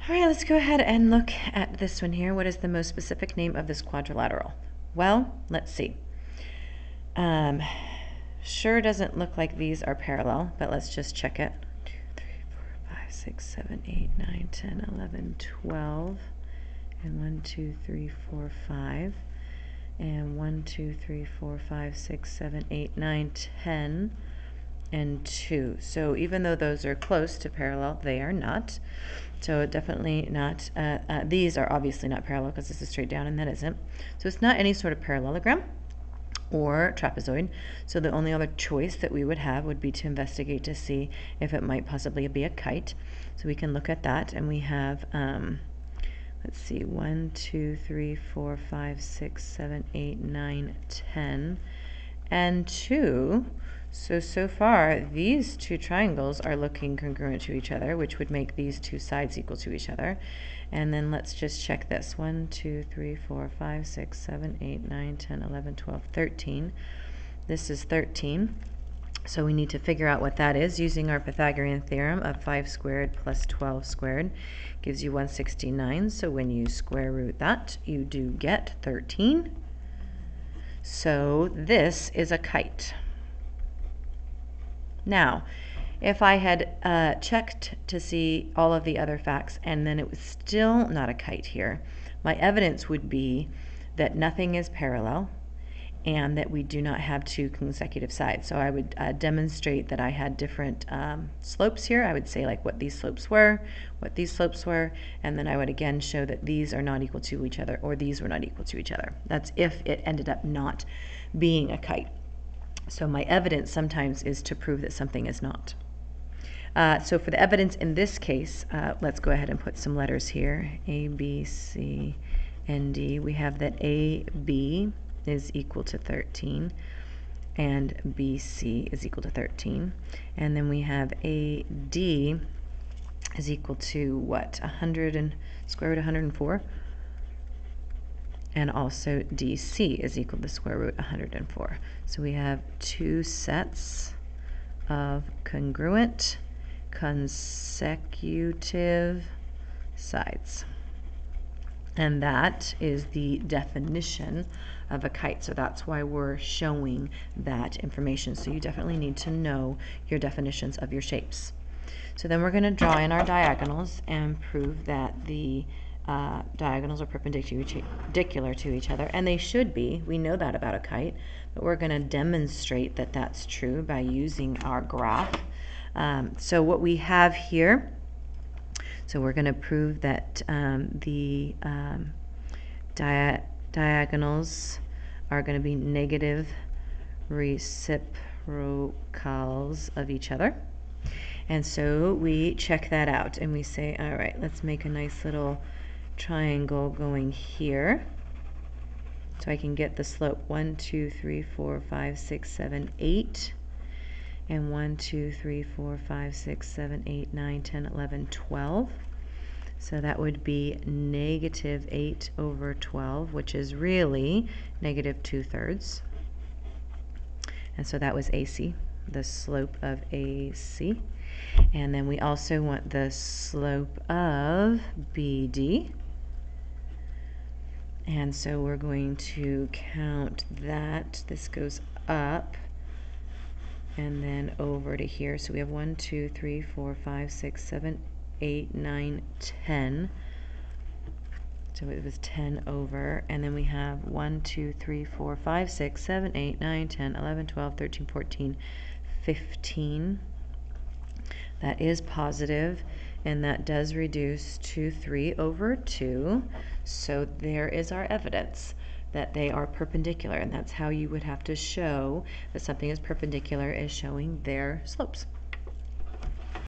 All right, let's go ahead and look at this one here. What is the most specific name of this quadrilateral? Well, let's see. Sure doesn't look like these are parallel, but let's just check it. 2, 3, 4, 5, 6, 7, 8, 9, 10, 11, 12. And 1, 2, 3, 4, 5. And 1, 2, 3, 4, 5, 6, 7, 8, 9, 10. And 2. So even though those are close to parallel, they are not. So definitely not, these are obviously not parallel because this is straight down and that isn't. So it's not any sort of parallelogram or trapezoid. So the only other choice that we would have would be to investigate to see if it might possibly be a kite. So we can look at that, and we have, let's see, 1, 2, 3, 4, 5, 6, 7, 8, 9, 10, and 2. So far, these two triangles are looking congruent to each other, which would make these two sides equal to each other. And then let's just check this. 1, 2, 3, 4, 5, 6, 7, 8, 9, 10, 11, 12, 13. This is 13. So we need to figure out what that is using our Pythagorean theorem of 5 squared plus 12 squared gives you 169. So when you square root that, you do get 13. So this is a kite. Now, if I had checked to see all of the other facts and then it was still not a kite here, my evidence would be that nothing is parallel and that we do not have two consecutive sides. So I would demonstrate that I had different slopes here. I would say like what these slopes were, what these slopes were, and then I would again show that these are not equal to each other or these were not equal to each other. That's if it ended up not being a kite. So my evidence sometimes is to prove that something is not. So for the evidence in this case, let's go ahead and put some letters here. A, B, C, and D. We have that AB is equal to 13 and BC is equal to 13. And then we have AD is equal to what? 100 and square root 104. And also DC is equal to square root 104. So we have two sets of congruent consecutive sides. And that is the definition of a kite. So that's why we're showing that information. So you definitely need to know your definitions of your shapes. So then we're going to draw in our diagonals and prove that the diagonals are perpendicular to each other, and they should be. We know that about a kite, but we're going to demonstrate that that's true by using our graph. So what we have here, so we're going to prove that the diagonals are going to be negative reciprocals of each other. And so we check that out and we say, all right, let's make a nice little triangle going here. So I can get the slope 1, 2, 3, 4, 5, 6, 7, 8. And 1, 2, 3, 4, 5, 6, 7, 8, 9, 10, 11, 12. So that would be negative 8 over 12, which is really negative 2/3. And so that was AC, the slope of AC. And then we also want the slope of BD. And so we're going to count that. This goes up and then over to here. So we have 1, 2, 3, 4, 5, 6, 7, 8, 9, 10. So it was 10 over. And then we have 1, 2, 3, 4, 5, 6, 7, 8, 9, 10, 11, 12, 13, 14, 15. That is positive, and that does reduce to 3 over 2. So there is our evidence that they are perpendicular, and that's how you would have to show that something is perpendicular, is showing their slopes.